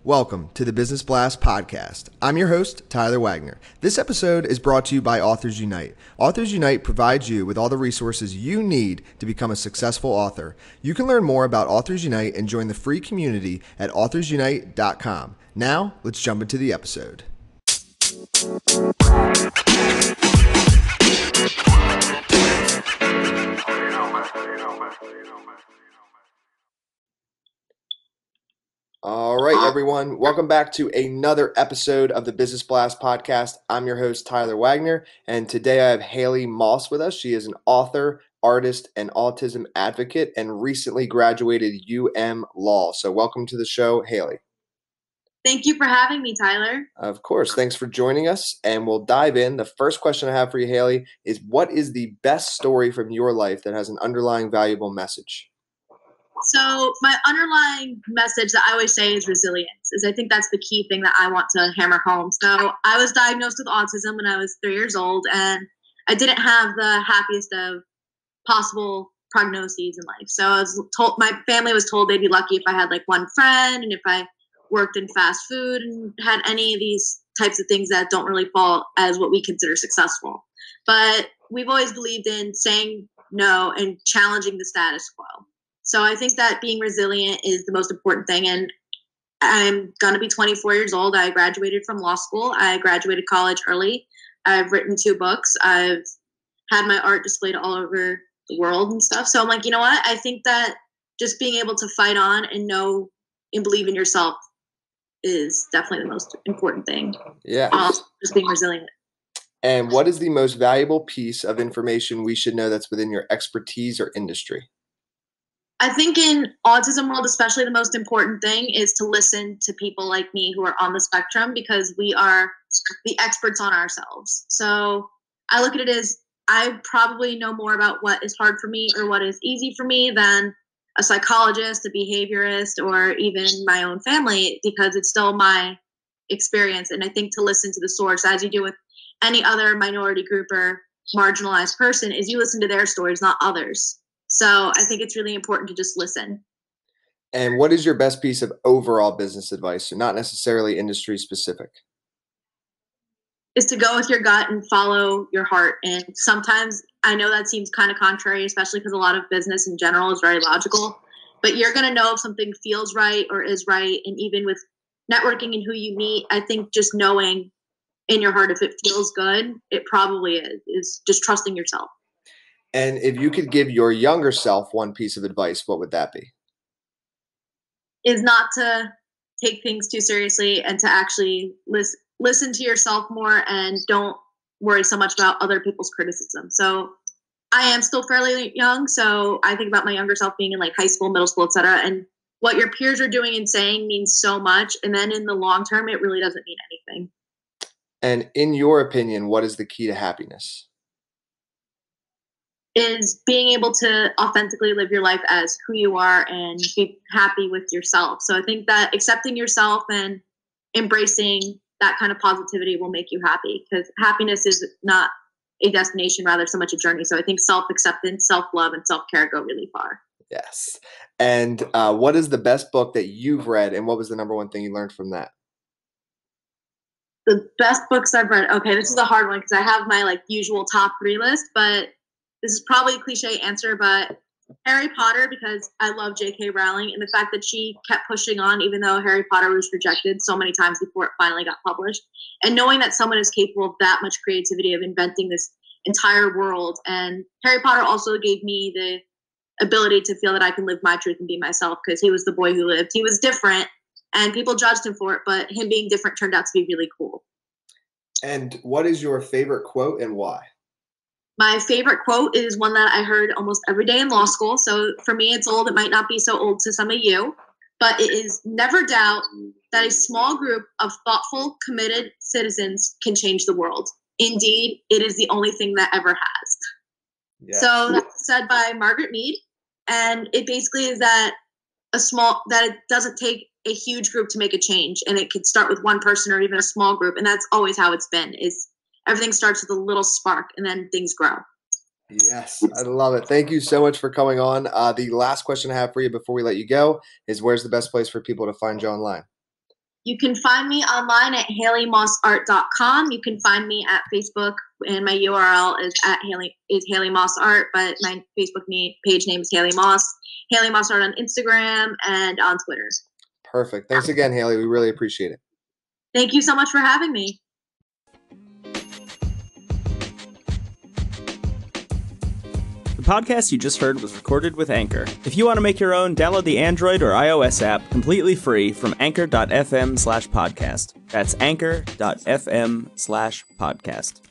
Welcome to the Business Blast podcast. I'm your host, Tyler Wagner. This episode is brought to you by Authors Unite. Authors Unite provides you with all the resources you need to become a successful author. You can learn more about Authors Unite and join the free community at authorsunite.com. Now, let's jump into the episode. All right, everyone. Welcome back to another episode of the Business Blast podcast. I'm your host, Tyler Wagner, and today I have Haley Moss with us. She is an author, artist, and autism advocate, and recently graduated Law. So welcome to the show, Haley. Thank you for having me, Tyler. Of course. Thanks for joining us, and we'll dive in. The first question I have for you, Haley, is what is the best story from your life that has an underlying valuable message? So my underlying message that I always say is resilience, I think that's the key thing that I want to hammer home. So I was diagnosed with autism when I was 3 years old, and I didn't have the happiest of possible prognoses in life. So I was told, my family was told they'd be lucky if I had like one friend and if I worked in fast food and had any of these types of things that don't really fall as what we consider successful. But we've always believed in saying no and challenging the status quo. So I think that being resilient is the most important thing. And I'm going to be 24 years old. I graduated from law school. I graduated college early. I've written 2 books. I've had my art displayed all over the world and stuff. So I'm like, you know what? I think that just being able to fight on and know and believe in yourself is definitely the most important thing. Yeah. Just being resilient. And what is the most valuable piece of information we should know that's within your expertise or industry? I think in autism world, especially the most important thing is to listen to people like me who are on the spectrum, because we are the experts on ourselves. So I look at it as I probably know more about what is hard for me or what is easy for me than a psychologist, a behaviorist, or even my own family, because it's still my experience. And I think to listen to the source, as you do with any other minority group or marginalized person, is you listen to their stories, not others. So I think it's really important to just listen. And what is your best piece of overall business advice, so not necessarily industry specific? Is to go with your gut and follow your heart. And sometimes I know that seems kind of contrary, especially because a lot of business in general is very logical. But you're going to know if something feels right or is right. And even with networking and who you meet, I think just knowing in your heart if it feels good, it probably is just trusting yourself. And if you could give your younger self one piece of advice, what would that be? Is not to take things too seriously and to actually listen to yourself more and don't worry so much about other people's criticism. So I am still fairly young, so I think about my younger self being in like high school, middle school, etc. And what your peers are doing and saying means so much. And then in the long term, it really doesn't mean anything. And in your opinion, what is the key to happiness? Is being able to authentically live your life as who you are and be happy with yourself. So I think that accepting yourself and embracing that kind of positivity will make you happy, because happiness is not a destination, rather so much a journey. So I think self-acceptance, self-love, and self-care go really far. Yes. And what is the best book that you've read, and what was the number one thing you learned from that? The best books I've read. Okay, this is a hard one because I have my like usual top 3 list, but this is probably a cliche answer, but Harry Potter, because I love J.K. Rowling and the fact that she kept pushing on even though Harry Potter was rejected so many times before it finally got published. And knowing that someone is capable of that much creativity of inventing this entire world. And Harry Potter also gave me the ability to feel that I can live my truth and be myself, because he was the boy who lived. He was different and people judged him for it, but him being different turned out to be really cool. And what is your favorite quote and why? My favorite quote is one that I heard almost every day in law school. So for me, it's old. It might not be so old to some of you, but it is: never doubt that a small group of thoughtful, committed citizens can change the world. Indeed, it is the only thing that ever has. Yes. So that's said by Margaret Mead. And it basically is that it doesn't take a huge group to make a change. And it could start with one person or even a small group. And that's always how it's been, is everything starts with a little spark and then things grow. Yes, I love it. Thank you so much for coming on. The last question I have for you before we let you go is, where's the best place for people to find you online? You can find me online at HaleyMossArt.com. You can find me at Facebook, and my URL is Haley Moss Art, but my Facebook page name is Haley Moss. Haley Moss Art on Instagram and on Twitter. Perfect. Thanks again, Haley. We really appreciate it. Thank you so much for having me. The podcast you just heard was recorded with Anchor. If you want to make your own, download the Android or iOS app completely free from anchor.fm/podcast. That's anchor.fm/podcast.